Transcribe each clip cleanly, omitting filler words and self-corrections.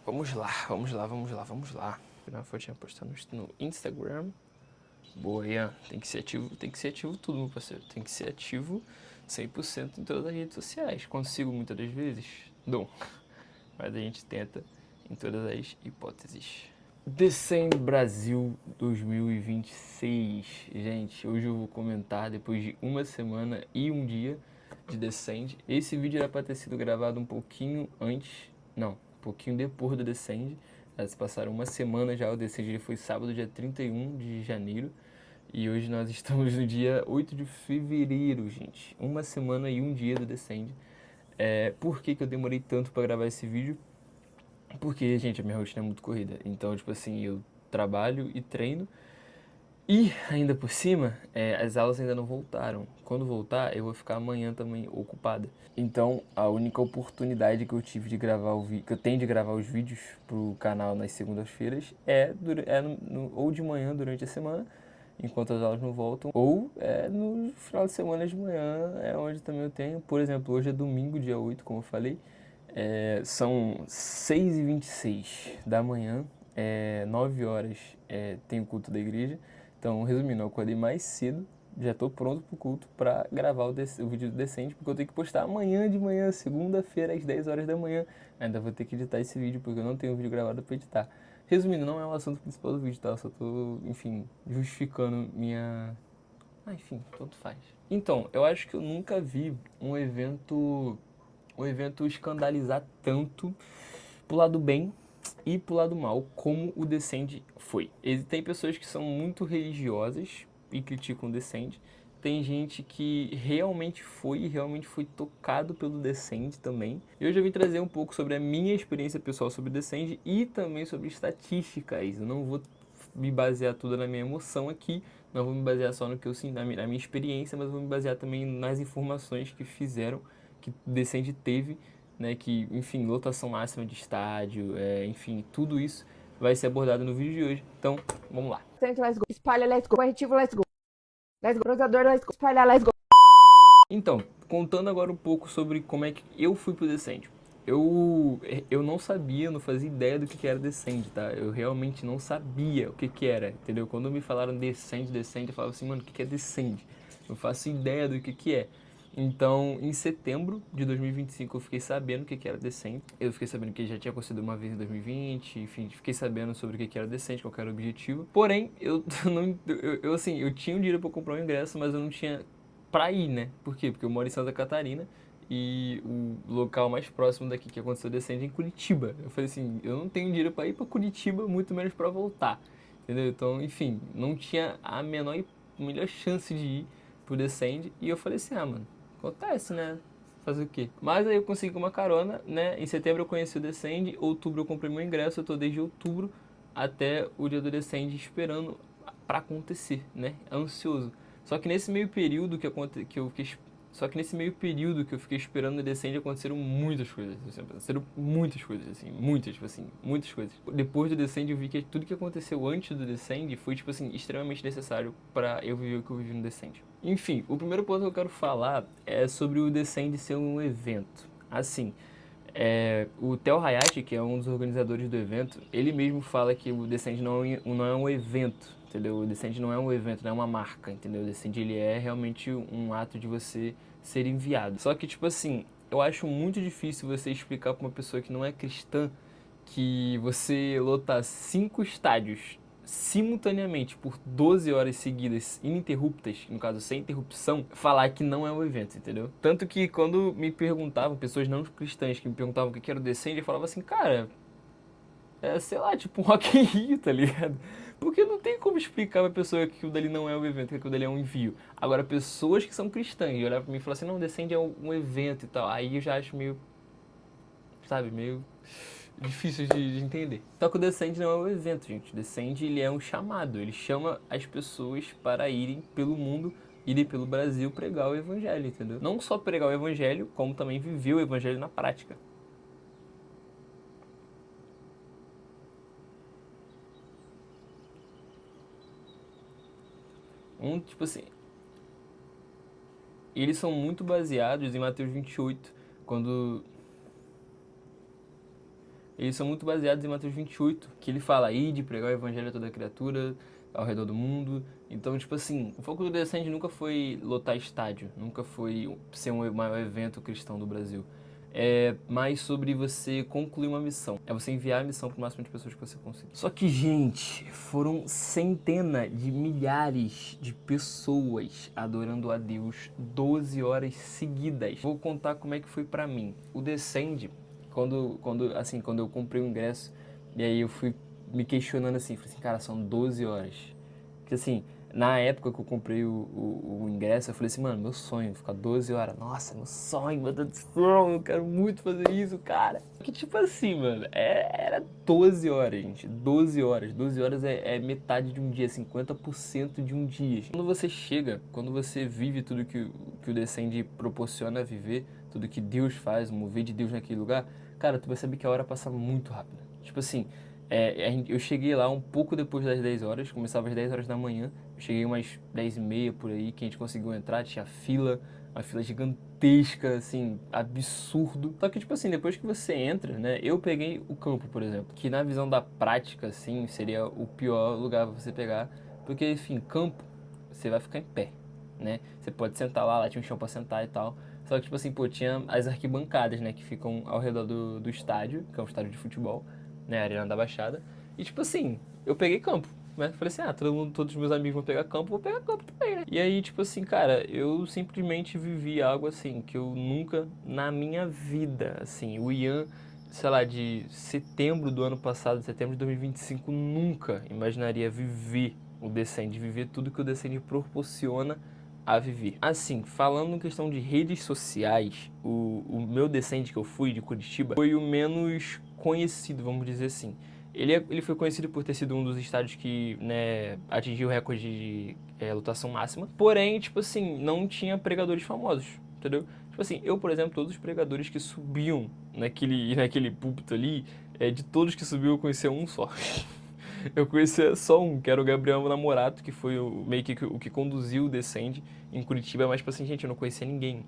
Vamos lá. Tirar uma fotinha postar no Instagram. Boa, Ian. Tem que ser ativo tudo, meu parceiro. Tem que ser ativo 100% em todas as redes sociais. Consigo muitas das vezes? Não. Mas a gente tenta em todas as hipóteses. Descend Brasil 2026. Gente, hoje eu vou comentar depois de uma semana e um dia de Descend. Esse vídeo era para ter sido gravado um pouquinho antes, não, um pouquinho depois do Descend. Se passaram uma semana já, o Descend ele foi sábado, dia 31 de janeiro. E hoje nós estamos no dia 8 de fevereiro, gente. Uma semana e um dia do Descend. Por que eu demorei tanto para gravar esse vídeo? Porque, gente, a minha rotina é muito corrida. Então, tipo assim, eu trabalho e treino. E, ainda por cima, as aulas ainda não voltaram. Quando voltar, eu vou ficar amanhã também ocupada. Então, a única oportunidade que eu tive de gravar que eu tenho de gravar os vídeos pro canal nas segundas-feiras ou de manhã durante a semana, enquanto as aulas não voltam, ou no final de semana de manhã, é onde também eu tenho. Por exemplo, hoje é domingo, dia 8, como eu falei. São 6h26 da manhã, 9 horas tem o culto da igreja. Então, resumindo, eu acordei mais cedo, já estou pronto pro culto para gravar o vídeo do Descend, porque eu tenho que postar amanhã de manhã, segunda-feira, às 10 horas da manhã. Ainda vou ter que editar esse vídeo, porque eu não tenho vídeo gravado para editar. Resumindo, não é o assunto principal do vídeo, tá? Eu só tô, enfim, justificando minha... enfim, tanto faz. Então, eu acho que eu nunca vi um evento escandalizar tanto pro lado bem e pro lado mal como o Descend foi. Tem pessoas que são muito religiosas e criticam o Descend. Tem gente que realmente foi tocado pelo Descend também. E hoje eu vim trazer um pouco sobre a minha experiência pessoal sobre o Descend e também sobre estatísticas. Eu não vou me basear tudo na minha emoção aqui, não vou me basear só no que eu sinto, na minha experiência, mas vou me basear também nas informações que fizeram, que o Descend teve, né, que, enfim, lotação máxima de estádio, enfim, tudo isso vai ser abordado no vídeo de hoje. Então, vamos lá. Let's go. Espalha, let's go. Corretivo, let's go. Let's go. Cruzador, let's go. Espalha, let's go. Então, contando agora um pouco sobre como é que eu fui pro Descend. Eu não sabia, não fazia ideia do que era Descend, tá? Eu realmente não sabia o que era, entendeu? Quando me falaram Descend, eu falava assim, mano, o que é Descend? Não faço ideia do que é. Então, em setembro de 2025, eu fiquei sabendo o que era Descend. Eu fiquei sabendo que já tinha acontecido uma vez em 2020, enfim, fiquei sabendo sobre o que era Descend, qual era o objetivo. Porém, assim, eu tinha um dinheiro pra comprar um ingresso, mas eu não tinha pra ir, né? Por quê? Porque eu moro em Santa Catarina e o local mais próximo daqui que aconteceu o Descend é em Curitiba. Eu falei assim, eu não tenho dinheiro pra ir pra Curitiba, muito menos pra voltar, entendeu? Então, enfim, não tinha a melhor chance de ir pro Descend e eu falei assim, mano, acontece, né? Fazer o quê? Mas aí eu consegui uma carona, né? Em setembro eu conheci o Descend, outubro eu comprei meu ingresso, eu tô desde outubro até o dia do Descend esperando pra acontecer, né? Ansioso. Só que nesse meio período que eu fiquei esperando o Descend, aconteceram muitas coisas. Aconteceram muitas coisas, assim, muitas, tipo assim, muitas coisas. Depois do Descend, eu vi que tudo que aconteceu antes do Descend foi, tipo assim, extremamente necessário pra eu viver o que eu vivi no Descend. Enfim, o primeiro ponto que eu quero falar é sobre o Descend ser um evento. Assim, o Theo Hayashi, que é um dos organizadores do evento, ele mesmo fala que o Descend não é um evento, entendeu? O Descend não é um evento, não é uma marca, entendeu? O Descend, ele é realmente um ato de você ser enviado. Só que, tipo assim, eu acho muito difícil você explicar pra uma pessoa que não é cristã que você lotar 5 estádios simultaneamente por 12 horas seguidas, ininterruptas, no caso sem interrupção, falar que não é um evento, entendeu? Tanto que quando me perguntavam, pessoas não cristãs que me perguntavam o que era o Descend, eu falava assim, cara, sei lá, tipo um Rock in Rio, tá ligado? Porque não tem como explicar pra pessoa que aquilo dali não é um evento, que aquilo dali é um envio. Agora, pessoas que são cristãs e olhar pra mim e falar assim, não, Descend é um evento e tal, aí eu já acho meio, sabe, meio difícil de entender. Só que o Descend não é um evento, gente. O Descend, ele é um chamado. Ele chama as pessoas para irem pelo mundo, irem pelo Brasil pregar o evangelho, entendeu? Não só pregar o evangelho, como também viver o evangelho na prática. Tipo assim, eles são muito baseados em Mateus 28, quando eles são muito baseados em Mateus 28, que ele fala, ide, pregar o evangelho a toda criatura, ao redor do mundo. Então, tipo assim, o foco do Descend nunca foi lotar estádio, nunca foi ser o maior evento cristão do Brasil. É mais sobre você concluir uma missão. É você enviar a missão para o máximo de pessoas que você conseguir. Só que, gente, foram centenas de milhares de pessoas adorando a Deus 12 horas seguidas. Vou contar como é que foi para mim. O Descend, quando eu comprei o ingresso, e aí eu fui me questionando assim, falei assim, cara, são 12 horas. Porque assim, na época que eu comprei o ingresso, eu falei assim, mano, meu sonho, ficar 12 horas. Nossa, meu sonho, meu Deus do céu, eu quero muito fazer isso, cara. Que tipo assim, mano, era 12 horas, gente, 12 horas. 12 horas é metade de um dia, 50% de um dia. Quando você chega, quando você vive tudo que o Descend proporciona viver, tudo que Deus faz, o mover de Deus naquele lugar, cara, tu percebe que a hora passa muito rápido. Tipo assim, eu cheguei lá um pouco depois das 10 horas, começava às 10 horas da manhã, eu cheguei umas 10h30 por aí, que a gente conseguiu entrar, tinha fila, uma fila gigantesca, assim, absurdo. Só que, tipo assim, depois que você entra, né, eu peguei o campo, por exemplo, que na visão da prática, assim, seria o pior lugar pra você pegar, porque, enfim, campo, você vai ficar em pé, né, você pode sentar lá tinha um chão pra sentar e tal, só que, tipo assim, pô, tinha as arquibancadas, né, que ficam ao redor do estádio, que é um estádio de futebol, né, Arena da Baixada. E tipo assim, eu peguei campo, né? Falei assim, todos os meus amigos vão pegar campo, vou pegar campo também, né? E aí, tipo assim, cara, eu simplesmente vivi algo assim, que eu nunca, na minha vida, assim, o Ian, sei lá, de setembro do ano passado, setembro de 2025, nunca imaginaria viver o Descend, viver tudo que o Descend proporciona a viver. Assim, falando em questão de redes sociais, o meu Descend que eu fui de Curitiba foi o menos conhecido, vamos dizer assim. Ele foi conhecido por ter sido um dos estádios que, né, atingiu o recorde de lotação máxima. Porém, tipo assim, não tinha pregadores famosos, entendeu? Tipo assim, eu, por exemplo, todos os pregadores que subiam naquele púlpito ali, de todos que subiu eu conhecia um só. Eu conhecia só um, que era o Gabriel Namorato, que foi meio que o que conduziu o Descend em Curitiba, mas, tipo assim, gente, eu não conhecia ninguém.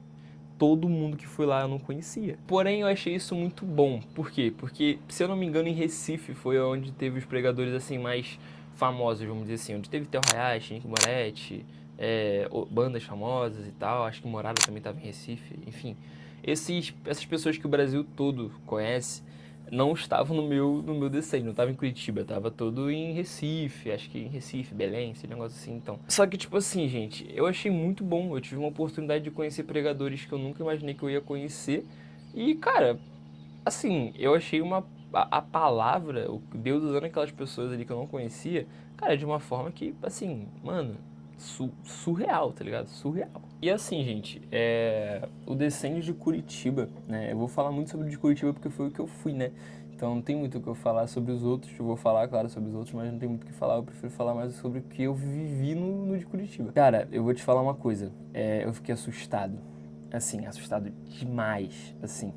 Todo mundo que foi lá eu não conhecia. Porém, eu achei isso muito bom. Por quê? Porque, se eu não me engano, em Recife foi onde teve os pregadores, assim, mais famosos, vamos dizer assim. Onde teve Theo Hayashi, Nick Moretti, bandas famosas e tal. Acho que Morada também estava em Recife. Enfim, essas pessoas que o Brasil todo conhece não estavam no meu Descend, não estava em Curitiba, tava todo em Recife, acho que em Recife, Belém, esse negócio assim, então. Só que, tipo assim, gente, eu achei muito bom, eu tive uma oportunidade de conhecer pregadores que eu nunca imaginei que eu ia conhecer, e, cara, assim, eu achei a palavra, o Deus usando aquelas pessoas ali que eu não conhecia, cara, de uma forma que, assim, mano, surreal, tá ligado? Surreal. E assim, gente, o Descend de Curitiba, né? Eu vou falar muito sobre o de Curitiba porque foi o que eu fui, né? Então não tem muito o que eu falar sobre os outros. Eu vou falar, claro, sobre os outros, mas não tem muito o que falar. Eu prefiro falar mais sobre o que eu vivi no de Curitiba. Cara, eu vou te falar uma coisa. Eu fiquei assustado. Assim, assustado demais. Assim,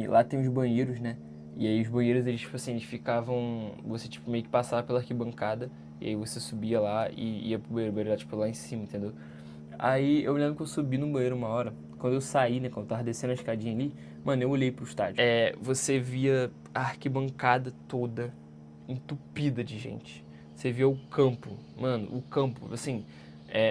lá tem os banheiros, né? E aí os banheiros, eles, tipo assim, eles ficavam... Você, tipo, meio que passava pela arquibancada. E aí você subia lá e ia pro banheiro era, tipo, lá em cima, entendeu? Aí eu me lembro que eu subi no banheiro uma hora, quando eu saí, né, quando eu tava descendo a escadinha ali, mano, eu olhei pro estádio. Você via a arquibancada toda entupida de gente. Você via o campo, mano, o campo, assim,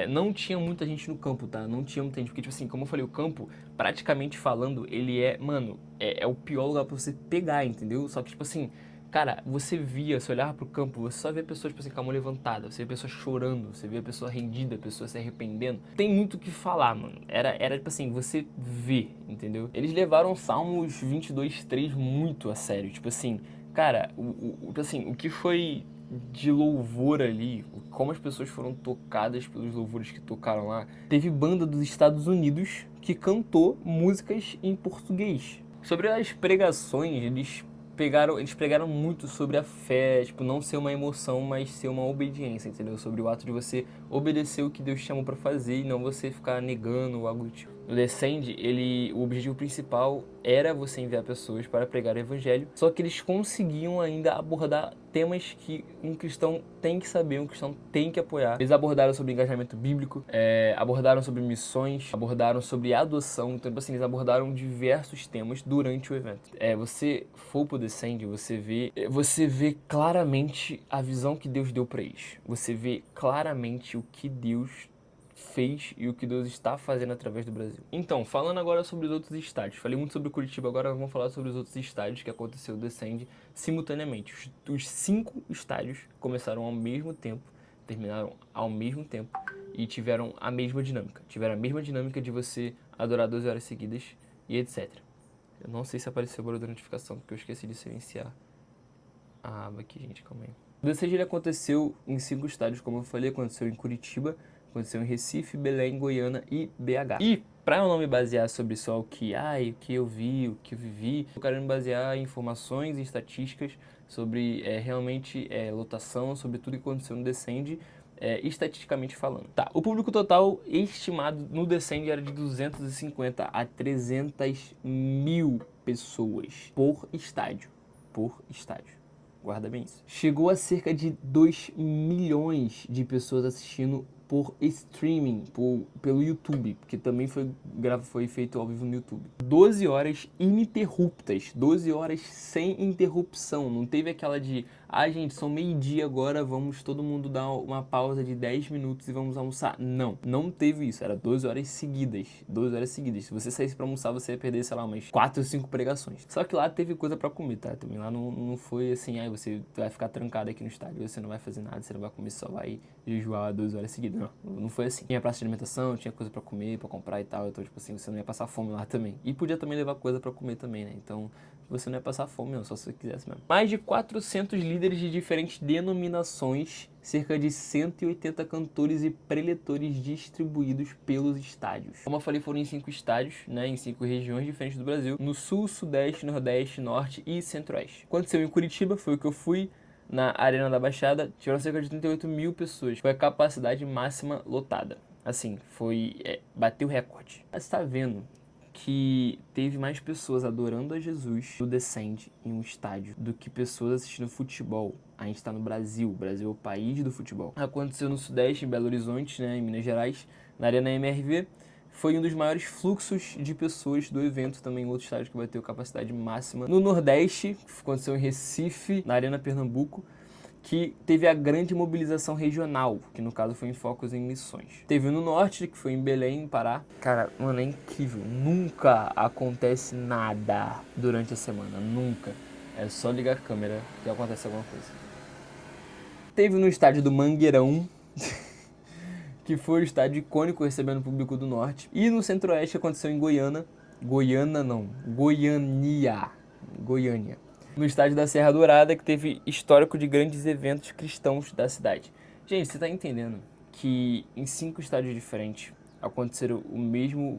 não tinha muita gente no campo, tá? Não tinha muita gente, porque, tipo assim, como eu falei, o campo, praticamente falando, ele mano, é o pior lugar pra você pegar, entendeu? Só que, tipo assim, cara, você olhava pro campo, você só vê pessoas, tipo assim, com a mão levantada, você vê pessoas chorando, você vê a pessoa rendida, a pessoa se arrependendo. Tem muito o que falar, mano. Era tipo assim, você vê, entendeu? Eles levaram Salmos 22:3 muito a sério, tipo assim, cara, o que foi de louvor ali, como as pessoas foram tocadas pelos louvores que tocaram lá. Teve banda dos Estados Unidos que cantou músicas em português. Sobre as pregações, eles pregaram muito sobre a fé, tipo, não ser uma emoção, mas ser uma obediência, entendeu? Sobre o ato de você obedecer o que Deus te chamou pra fazer e não você ficar negando ou algo do tipo. O Descend, o objetivo principal era você enviar pessoas para pregar o evangelho, só que eles conseguiam ainda abordar temas que um cristão tem que saber, um cristão tem que apoiar. Eles abordaram sobre engajamento bíblico, abordaram sobre missões, abordaram sobre adoção, então assim, eles abordaram diversos temas durante o evento. Você for pro Descend, você vê claramente a visão que Deus deu para eles. Você vê claramente o que Deus fez e o que Deus está fazendo através do Brasil. Então, falando agora sobre os outros estádios. Falei muito sobre Curitiba, agora vamos falar sobre os outros estádios que aconteceu o Descend simultaneamente. Os 5 estádios começaram ao mesmo tempo, terminaram ao mesmo tempo e tiveram a mesma dinâmica. Tiveram a mesma dinâmica de você adorar 12 horas seguidas e etc. Eu não sei se apareceu o barulho da notificação, porque eu esqueci de silenciar a aba aqui, gente, calma aí. O Descend ele aconteceu em 5 estádios, como eu falei, aconteceu em Curitiba, aconteceu em Recife, Belém, Goiânia e BH. E para eu não me basear sobre só o que eu vi, o que eu vivi, eu quero me basear em informações e estatísticas sobre realmente lotação, sobre tudo que aconteceu no Descend, estatisticamente falando. Tá, o público total estimado no Descend era de 250 a 300 mil pessoas por estádio. Guarda bem isso. Chegou a cerca de 2 milhões de pessoas assistindo por streaming, pelo YouTube, que também foi feito ao vivo no YouTube. 12 horas ininterruptas, 12 horas sem interrupção. Não teve aquela de, gente, são meio-dia agora, vamos todo mundo dar uma pausa de 10 minutos e vamos almoçar. Não teve isso, era 12 horas seguidas, 12 horas seguidas. Se você saísse pra almoçar, você ia perder, sei lá, umas 4 ou 5 pregações. Só que lá teve coisa pra comer, tá? Também lá não foi assim, você vai ficar trancado aqui no estádio, você não vai fazer nada, você não vai comer, só vai jejuar 12 horas seguidas. Não foi assim. Tinha praça de alimentação, tinha coisa pra comer, pra comprar e tal. Então, tipo assim, você não ia passar fome lá também. E podia também levar coisa pra comer também, né? Então, você não ia passar fome não, só se você quisesse mesmo. Mais de 400 líderes de diferentes denominações, cerca de 180 cantores e preletores distribuídos pelos estádios. Como eu falei, foram em 5 estádios, né? Em 5 regiões diferentes do Brasil. No Sul, Sudeste, Nordeste, Norte e Centro-Oeste. Aconteceu em Curitiba, foi o que eu fui. Na Arena da Baixada, tiveram cerca de 38 mil pessoas. Foi a capacidade máxima lotada. Assim, bateu recorde. Você tá vendo que teve mais pessoas adorando a Jesus no Descend em um estádio do que pessoas assistindo futebol. A gente tá no Brasil. O Brasil é o país do futebol. Aconteceu no Sudeste, em Belo Horizonte, né, em Minas Gerais, na Arena MRV. Foi um dos maiores fluxos de pessoas do evento, também em outro estádio que bateu capacidade máxima. No Nordeste, que aconteceu em Recife, na Arena Pernambuco, que teve a grande mobilização regional, que no caso foi em focos em missões. Teve no Norte, que foi em Belém, Pará. Cara, mano, é incrível. Nunca acontece nada durante a semana, nunca. É só ligar a câmera que acontece alguma coisa. Teve no estádio do Mangueirão, que foi o estádio icônico recebendo o público do Norte. E no Centro-Oeste aconteceu em Goiânia. Goiânia. No estádio da Serra Dourada, que teve histórico de grandes eventos cristãos da cidade. Gente, você tá entendendo que em 5 estádios diferentes aconteceram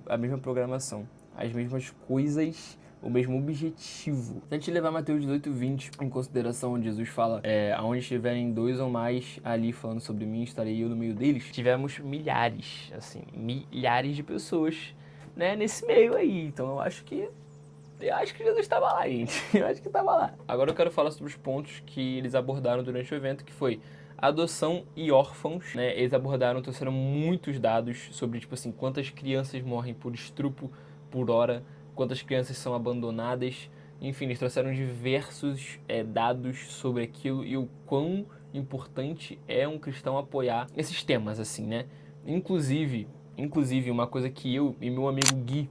a mesma programação, as mesmas coisas, o mesmo objetivo. Se a gente levar Mateus 18:20 em consideração, onde Jesus fala, aonde estiverem 2 ou mais ali falando sobre mim, estarei eu no meio deles, tivemos milhares de pessoas, né, nesse meio aí. Então eu acho que Jesus estava lá, gente. Eu acho que estava lá. Agora eu quero falar sobre os pontos que eles abordaram durante o evento, que foi adoção e órfãos, né? Eles trouxeram muitos dados sobre, tipo assim, quantas crianças morrem por estupro por hora, quantas crianças são abandonadas. Enfim, eles trouxeram diversos dados sobre aquilo e o quão importante é um cristão apoiar esses temas, assim, né? Inclusive, uma coisa que eu e meu amigo Gui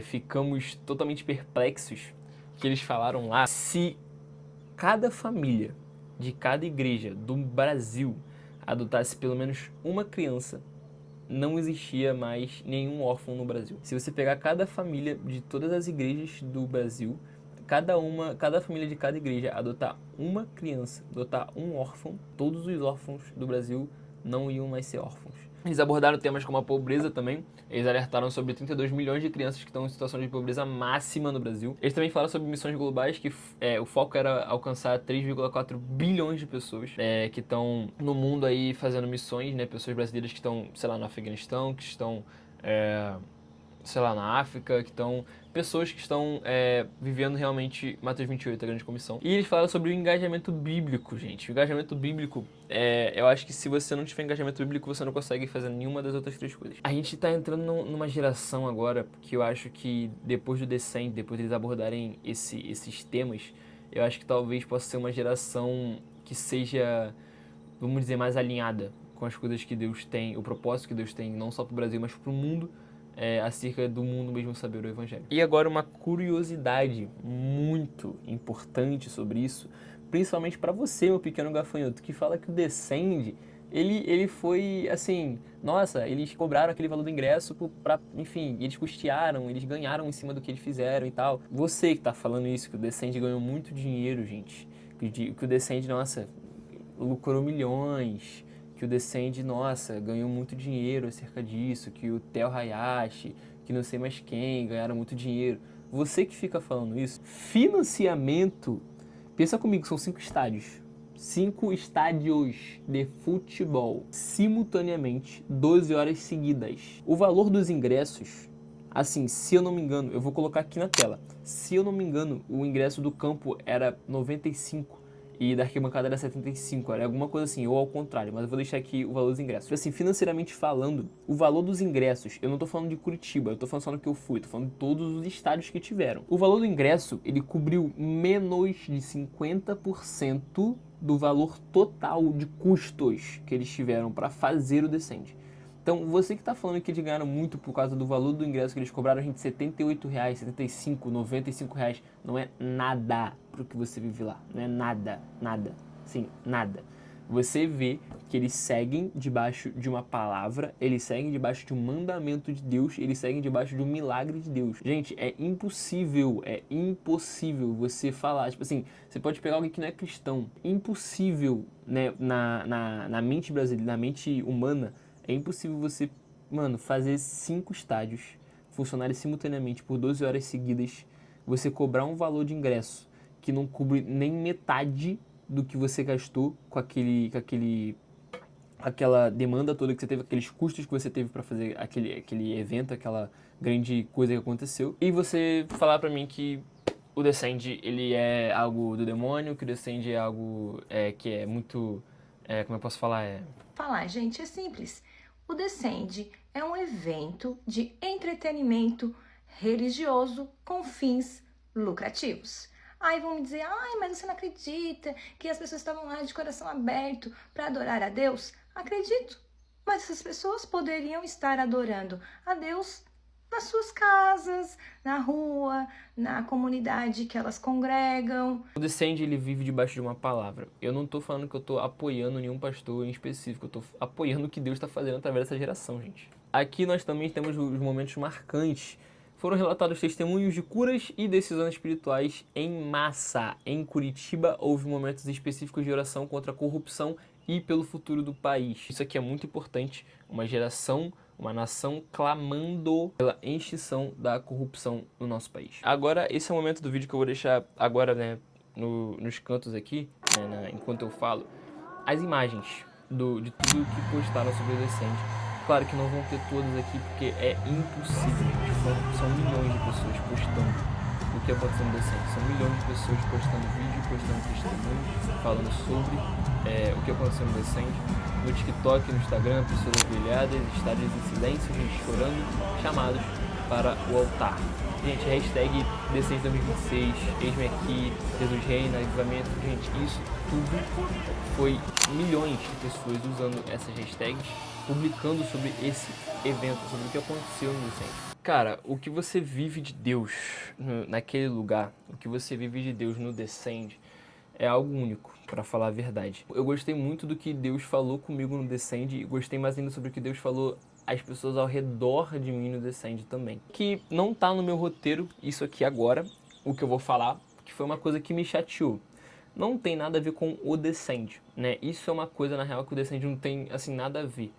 ficamos totalmente perplexos, que eles falaram lá, se cada família de cada igreja do Brasil adotasse pelo menos uma criança, não existia mais nenhum órfão no Brasil. Se você pegar cada família de todas as igrejas do Brasil, cada família de cada igreja adotar uma criança, adotar um órfão, todos os órfãos do Brasil não iam mais ser órfãos. Eles abordaram temas como a pobreza também. Eles alertaram sobre 32 milhões de crianças que estão em situação de pobreza máxima no Brasil. Eles também falaram sobre missões globais, que o foco era alcançar 3,4 bilhões de pessoas que estão no mundo aí fazendo missões, né? Pessoas brasileiras que estão, sei lá, no Afeganistão, que estão sei lá, na África, que estão... pessoas que estão vivendo realmente Mateus 28, a grande comissão. E eles falaram sobre o engajamento bíblico, gente. O engajamento bíblico, eu acho que se você não tiver engajamento bíblico, você não consegue fazer nenhuma das outras três coisas. A gente tá entrando numa geração agora que eu acho que depois do Descend, depois deles abordarem esses temas, eu acho que talvez possa ser uma geração que seja, vamos dizer, mais alinhada com as coisas que Deus tem, o propósito que Deus tem, não só pro Brasil, mas pro mundo, acerca do mundo mesmo saber o Evangelho. E agora uma curiosidade muito importante sobre isso, principalmente para você, meu pequeno gafanhoto, que fala que o Descend, ele foi assim, nossa, eles cobraram aquele valor do ingresso pra, enfim, eles custearam, eles ganharam em cima do que eles fizeram e tal. Você que tá falando isso, que o Descend ganhou muito dinheiro, gente, que o Descend, nossa, lucrou milhões, que o Descend, nossa, ganhou muito dinheiro acerca disso, que o Theo Hayashi, que não sei mais quem, ganharam muito dinheiro. Você que fica falando isso, financiamento, pensa comigo, são 5 estádios. 5 estádios de futebol, simultaneamente, 12 horas seguidas. O valor dos ingressos, assim, se eu não me engano, eu vou colocar aqui na tela. Se eu não me engano, o ingresso do campo era 95 e da arquibancada era 75, era alguma coisa assim, ou ao contrário, mas eu vou deixar aqui o valor dos ingressos. Assim, financeiramente falando, o valor dos ingressos, eu não tô falando de Curitiba, eu tô falando só no que eu fui, tô falando de todos os estádios que tiveram. O valor do ingresso, ele cobriu menos de 50% do valor total de custos que eles tiveram para fazer o Descend. Então, você que está falando que eles ganharam muito por causa do valor do ingresso que eles cobraram, gente, R$78, 75, R$95, não é nada pro que você vive lá. Não é nada, nada, sim, nada. Você vê que eles seguem debaixo de uma palavra, eles seguem debaixo de um mandamento de Deus, eles seguem debaixo de um milagre de Deus. Gente, é impossível você falar, tipo assim, você pode pegar alguém que não é cristão, impossível, né, na mente brasileira, na mente humana, é impossível você, mano, fazer 5 estádios funcionarem simultaneamente por 12 horas seguidas, você cobrar um valor de ingresso que não cobre nem metade do que você gastou com aquela demanda toda que você teve, aqueles custos que você teve para fazer aquele evento, aquela grande coisa que aconteceu. E você falar para mim que o Descend, ele é algo do demônio, que o Descend é algo que é muito, como eu posso falar, Falar, gente, é simples. O Descend é um evento de entretenimento religioso com fins lucrativos. Aí vão me dizer, ai, mas você não acredita que as pessoas estavam lá de coração aberto para adorar a Deus? Acredito, mas essas pessoas poderiam estar adorando a Deus nas suas casas, na rua, na comunidade que elas congregam. O Descend, ele vive debaixo de uma palavra. Eu não tô falando que eu tô apoiando nenhum pastor em específico, eu tô apoiando o que Deus está fazendo através dessa geração, gente. Aqui nós também temos os momentos marcantes. Foram relatados testemunhos de curas e decisões espirituais em massa. Em Curitiba, houve momentos específicos de oração contra a corrupção e pelo futuro do país. Isso aqui é muito importante, uma geração, uma nação clamando pela extinção da corrupção no nosso país. Agora, esse é o momento do vídeo que eu vou deixar agora, né, nos cantos aqui, né, enquanto eu falo, as imagens de tudo que postaram sobre o Descend. Claro que não vão ter todas aqui, porque é impossível, gente. São milhões de pessoas postando o que aconteceu no Descend. São milhões de pessoas postando vídeo, postando testemunho, falando sobre o que aconteceu no Descend. No TikTok, no Instagram, pessoas ajoelhadas, estádios em silêncio, gente chorando, chamados para o altar. Gente, hashtag Descend 2026, eis-me aqui, Jesus reina, avivamento. Gente, isso tudo foi milhões de pessoas usando essas hashtags, publicando sobre esse evento, sobre o que aconteceu no Descend. Cara, o que você vive de Deus naquele lugar, o que você vive de Deus no Descend, é algo único, para falar a verdade. Eu gostei muito do que Deus falou comigo no Descend e gostei mais ainda sobre o que Deus falou às pessoas ao redor de mim no Descend também. Que não tá no meu roteiro isso aqui agora, o que eu vou falar, que foi uma coisa que me chateou. Não tem nada a ver com o Descend, né? Isso é uma coisa, na real, que o Descend não tem, assim, nada a ver.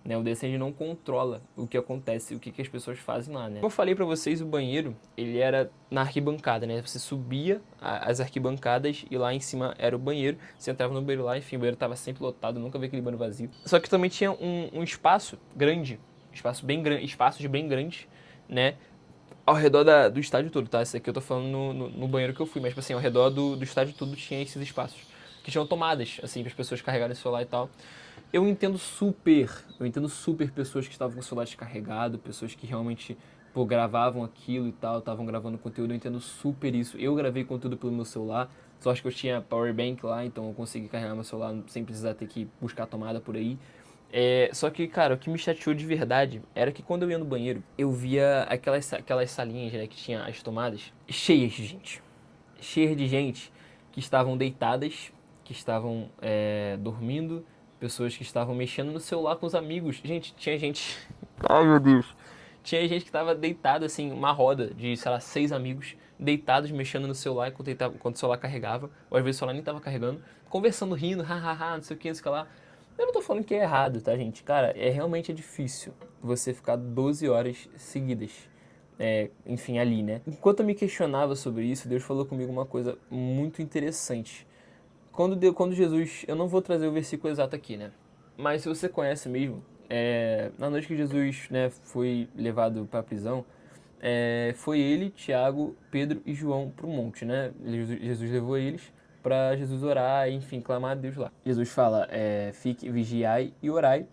Né, o Descend não controla o que acontece, o que as pessoas fazem lá, né? Como eu falei pra vocês, o banheiro, ele era na arquibancada, né? Você subia as arquibancadas e lá em cima era o banheiro. Você entrava no banheiro lá, enfim, o banheiro tava sempre lotado, nunca vi aquele banheiro vazio. Só que também tinha um espaço grande, espaços bem grandes, né? Ao redor do estádio todo, tá? Isso aqui eu tô falando no banheiro que eu fui, mas, tipo assim, ao redor do estádio todo tinha esses espaços. Que tinham tomadas, assim, para as pessoas carregarem o celular e tal. Eu entendo super pessoas que estavam com o celular descarregado, pessoas que realmente, pô, gravavam aquilo e tal, estavam gravando conteúdo, eu entendo super isso. Eu gravei conteúdo pelo meu celular, só acho que eu tinha power bank lá, então eu consegui carregar meu celular sem precisar ter que buscar a tomada por aí. Só que, cara, o que me chateou de verdade era que quando eu ia no banheiro, eu via aquelas salinhas, né, que tinha as tomadas, cheias de gente. Cheias de gente que estavam deitadas, que estavam dormindo, pessoas que estavam mexendo no celular com os amigos. Gente, tinha gente... Ai, meu Deus. Tinha gente que tava deitada, assim, uma roda de, sei lá, 6 amigos, deitados, mexendo no celular enquanto o celular carregava, ou às vezes o celular nem tava carregando, conversando, rindo, hahaha, não sei o que, não sei o que lá. Eu não tô falando que é errado, tá, gente? Cara, realmente difícil você ficar 12 horas seguidas. Enfim, ali, né? Enquanto eu me questionava sobre isso, Deus falou comigo uma coisa muito interessante. Quando Jesus... Eu não vou trazer o versículo exato aqui, né? Mas se você conhece mesmo, na noite que Jesus, né, foi levado para a prisão, foi ele, Tiago, Pedro e João para o monte, né? Jesus levou eles para Jesus orar, enfim, clamar a Deus lá. Jesus fala, fique, vigiai e orai,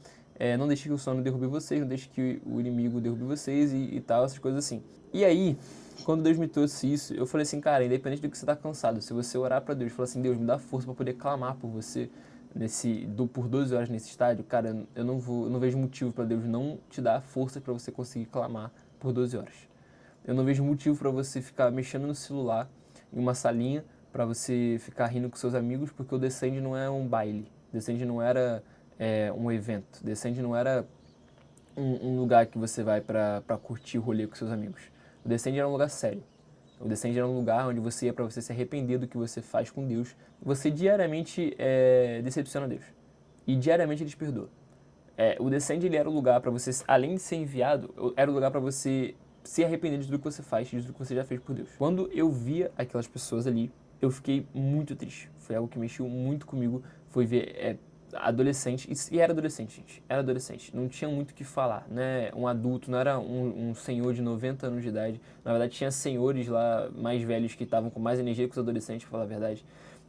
não deixe que o sono derrube vocês, não deixe que o inimigo derrube vocês e tal, essas coisas assim. E aí, quando Deus me trouxe isso, eu falei assim, cara, independente do que você tá cansado, se você orar para Deus, falar assim, Deus, me dá força para poder clamar por você por 12 horas nesse estádio, cara, eu não vejo motivo para Deus não te dar força para você conseguir clamar por 12 horas. Eu não vejo motivo para você ficar mexendo no celular em uma salinha, para você ficar rindo com seus amigos, porque o Descende não é um baile. Descende não era um evento. Descende não era um lugar que você vai para curtir o rolê com seus amigos. O Descende era um lugar sério. O Descende era um lugar onde você ia para você se arrepender do que você faz com Deus. Você diariamente decepciona Deus. E diariamente Ele te perdoa. O Descende ele era o lugar para você, além de ser enviado, era o lugar para você se arrepender de tudo que você faz, de tudo que você já fez por Deus. Quando eu via aquelas pessoas ali, eu fiquei muito triste. Foi algo que mexeu muito comigo. Foi ver adolescente, e era adolescente, gente. Era adolescente. Não tinha muito o que falar, né? Um adulto, não era um senhor de 90 anos de idade. Na verdade, tinha senhores lá mais velhos que estavam com mais energia que os adolescentes, pra falar a verdade.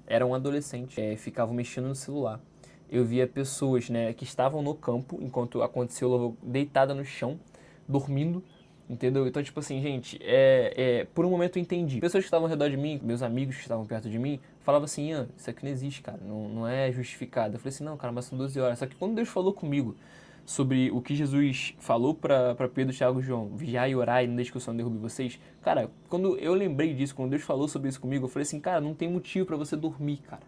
Era um adolescente, ficavam mexendo no celular. Eu via pessoas, né, que estavam no campo enquanto aconteceu o louvor, deitada no chão, dormindo, entendeu? Então, tipo assim, gente, por um momento eu entendi. Pessoas que estavam ao redor de mim, meus amigos que estavam perto de mim, falavam assim, Ian, isso aqui não existe, cara, não é justificado. Eu falei assim, não, cara, mas são 12 horas. Só que quando Deus falou comigo sobre o que Jesus falou pra Pedro, Thiago e João, vigiai e orai, não deixe que o sono derrube vocês, cara, quando eu lembrei disso, quando Deus falou sobre isso comigo, eu falei assim, cara, não tem motivo pra você dormir, cara.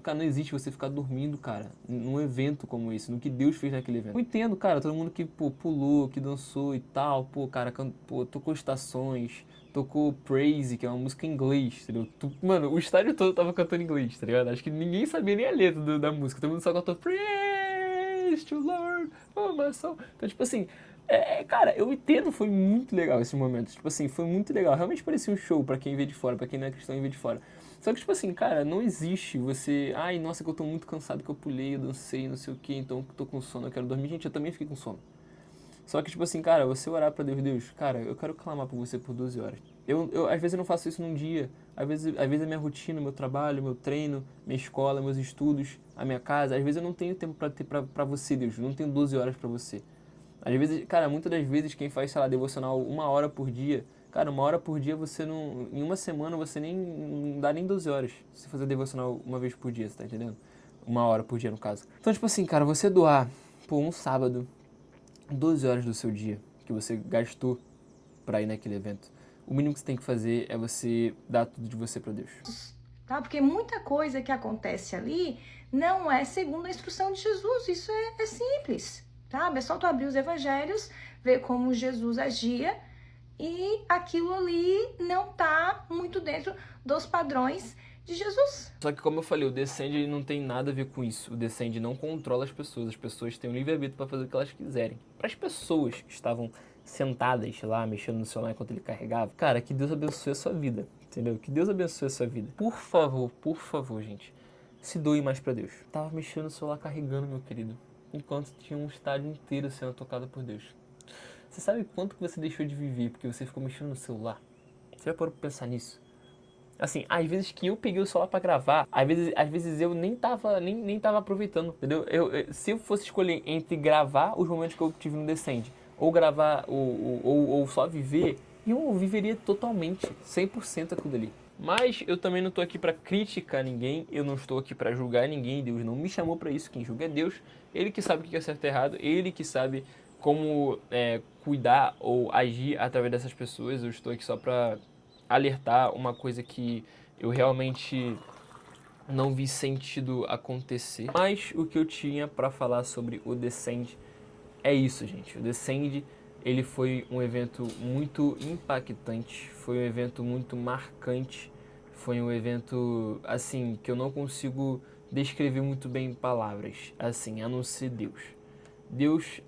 Cara, não existe você ficar dormindo, cara, num evento como esse, no que Deus fez naquele evento. Eu entendo, cara, todo mundo que, pô, pulou, que dançou e tal, pô, cara, tocou Estações, tocou Praise, que é uma música em inglês, entendeu? Mano, o estádio todo tava cantando em inglês, tá ligado? Acho que ninguém sabia nem a letra da música, todo mundo só cantou Praise to Lord, oh my soul. Então, tipo assim, cara, eu entendo, foi muito legal esse momento, tipo assim, foi muito legal, realmente parecia um show pra quem vê de fora, pra quem não é cristão e vê de fora. Só que, tipo assim, cara, não existe você... Ai, nossa, que eu tô muito cansado, que eu pulei, eu dancei, não sei o que, então eu tô com sono, eu quero dormir. Gente, eu também fiquei com sono. Só que, tipo assim, cara, você orar pra Deus, cara, eu quero clamar por você por 12 horas. Às vezes eu não faço isso num dia. Às vezes a minha rotina, meu trabalho, meu treino, minha escola, meus estudos, a minha casa. Às vezes eu não tenho tempo pra você, Deus. Eu não tenho 12 horas pra você. Às vezes, cara, muitas das vezes quem faz, sei lá, devocional 1 hora por dia... Cara, 1 hora por dia você não... Em uma semana você não dá nem 12 horas. Se você fazer devocional uma vez por dia, você tá entendendo? 1 hora por dia, no caso. Então, tipo assim, cara, você doar, por um sábado, 12 horas do seu dia que você gastou pra ir naquele evento, o mínimo que você tem que fazer é você dar tudo de você pra Deus. Tá? Porque muita coisa que acontece ali não é segundo a instrução de Jesus. Isso é simples, tá? É só tu abrir os evangelhos, ver como Jesus agia, e aquilo ali não tá muito dentro dos padrões de Jesus. Só que, como eu falei, o Descende não tem nada a ver com isso. O Descende não controla as pessoas têm o livre-arbítrio para fazer o que elas quiserem. Para as pessoas que estavam sentadas lá, mexendo no celular enquanto ele carregava, cara, que Deus abençoe a sua vida, entendeu? Que Deus abençoe a sua vida. Por favor, gente, se doe mais para Deus. Tava mexendo no celular carregando, meu querido, enquanto tinha um estádio inteiro sendo tocado por Deus. Você sabe quanto que você deixou de viver porque você ficou mexendo no celular? Você já parou pra pensar nisso? Assim, às vezes que eu peguei o celular pra gravar, às vezes eu nem tava aproveitando, entendeu? Se eu fosse escolher entre gravar os momentos que eu tive no Descend, ou gravar, ou só viver, eu viveria totalmente, 100% aquilo ali. Mas eu também não tô aqui pra criticar ninguém, eu não estou aqui pra julgar ninguém, Deus não me chamou pra isso, quem julga é Deus. Ele que sabe o que é certo e errado, ele que sabe como cuidar ou agir através dessas pessoas. Eu estou aqui só pra alertar uma coisa que eu realmente não vi sentido acontecer. Mas o que eu tinha pra falar sobre o Descend é isso, gente. O Descend, ele foi um evento muito impactante, foi um evento muito marcante, foi um evento, assim, que eu não consigo descrever muito bem em palavras, assim, a não ser Deus. Deus,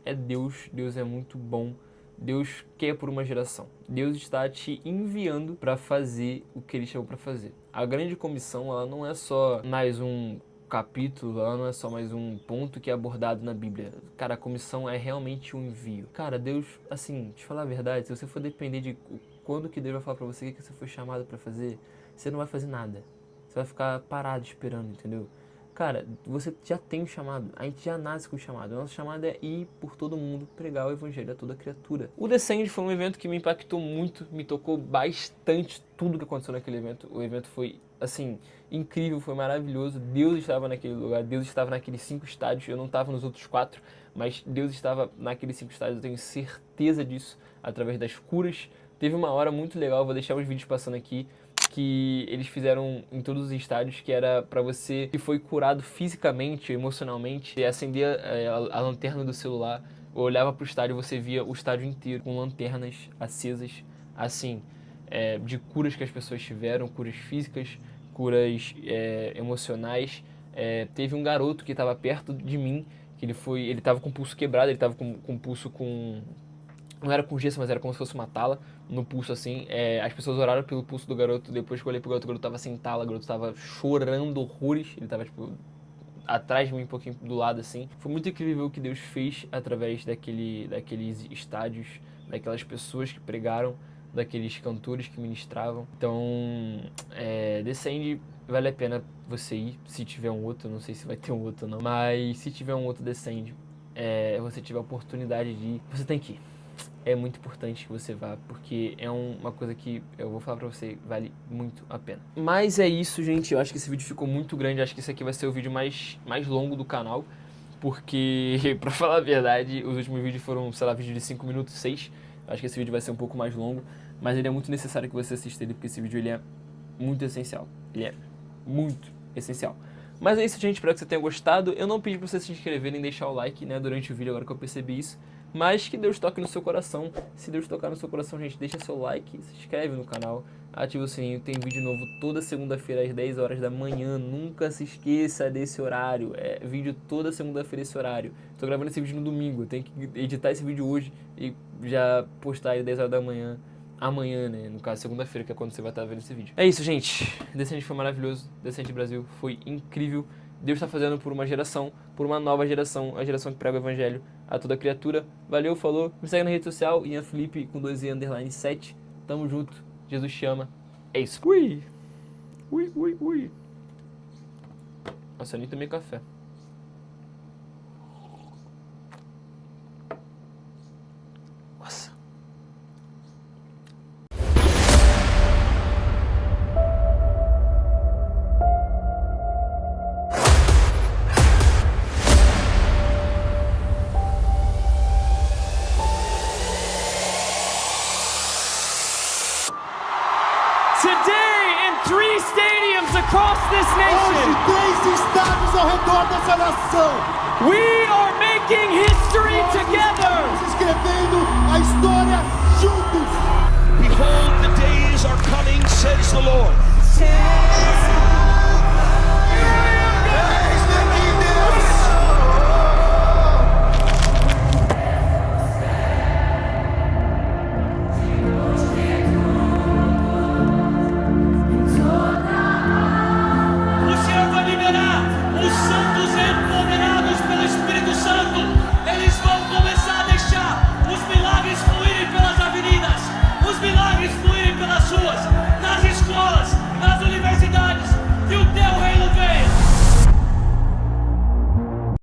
Deus é muito bom, Deus quer por uma geração. Deus está te enviando para fazer o que Ele chamou para fazer. A grande comissão, ela não é só mais um capítulo, ela não é só mais um ponto que é abordado na Bíblia. Cara, a comissão é realmente um envio. Cara, Deus, assim, te falar a verdade, se você for depender de quando que Deus vai falar para você o que você foi chamado para fazer, você não vai fazer nada. Você vai ficar parado esperando, entendeu? Cara, você já tem um chamado, a gente já nasce com o chamado. O nosso chamado é ir por todo mundo, pregar o evangelho a toda criatura. O Descend foi um evento que me impactou muito, me tocou bastante tudo que aconteceu naquele evento. O evento foi, assim, incrível, foi maravilhoso. Deus estava naquele lugar, Deus estava naqueles 5 estádios. Eu não estava nos outros 4, mas Deus estava naqueles 5 estádios, eu tenho certeza disso, através das curas. Teve uma hora muito legal, vou deixar os vídeos passando aqui, que eles fizeram em todos os estádios, que era pra você que foi curado fisicamente, emocionalmente, acender a lanterna do celular, olhava pro estádio e você via o estádio inteiro com lanternas acesas, assim, de curas que as pessoas tiveram, curas físicas, curas emocionais. Teve um garoto que estava perto de mim, que ele tava com o pulso quebrado, ele tava com o pulso com... Não era com gesso, mas era como se fosse uma tala no pulso, assim. As pessoas oraram pelo pulso do garoto. Depois que eu olhei pro garoto, o garoto tava sem tala, o garoto tava chorando horrores. Ele tava, tipo, atrás de mim, um pouquinho do lado, assim. Foi muito incrível o que Deus fez através daqueles estádios, daquelas pessoas que pregaram, daqueles cantores que ministravam. Então, Descend, vale a pena você ir, se tiver um outro. Não sei se vai ter um outro ou não. Mas se tiver um outro Descend, você tiver a oportunidade de ir, você tem que ir. É muito importante que você vá, porque é uma coisa que eu vou falar pra você, vale muito a pena. Mas é isso, gente, eu acho que esse vídeo ficou muito grande, acho que esse aqui vai ser o vídeo mais longo do canal, porque, pra falar a verdade, os últimos vídeos foram, sei lá, vídeo de 5 minutos, 6, acho que esse vídeo vai ser um pouco mais longo, mas ele é muito necessário que você assista ele, porque esse vídeo ele é muito essencial, ele é muito essencial. Mas é isso, gente, espero que você tenha gostado. Eu não pedi pra você se inscrever nem deixar o like, né, durante o vídeo, agora que eu percebi isso. Mas que Deus toque no seu coração. Se Deus tocar no seu coração, gente, deixa seu like, se inscreve no canal, ativa o sininho. Tem vídeo novo toda segunda-feira às 10 horas da manhã. Nunca se esqueça desse horário. Vídeo toda segunda-feira esse horário. Tô gravando esse vídeo no domingo. Eu tenho que editar esse vídeo hoje e já postar ele às 10 horas da manhã. Amanhã, né? No caso, segunda-feira, que é quando você vai estar vendo esse vídeo. É isso, gente. Descend foi maravilhoso. Descend Brasil foi incrível. Deus está fazendo por uma geração, por uma nova geração, a geração que prega o evangelho a toda criatura. Valeu, falou. Me segue na rede social, Ian Felipe, com 2E_7. Tamo junto. Jesus te ama. É isso. Ui. Nossa, eu nem tomei café. Nossa. Today, in 3 stadiums across this nation, Hoje, 3 estádios ao redor dessa nação, we are making history nós together. estamos escrevendo a história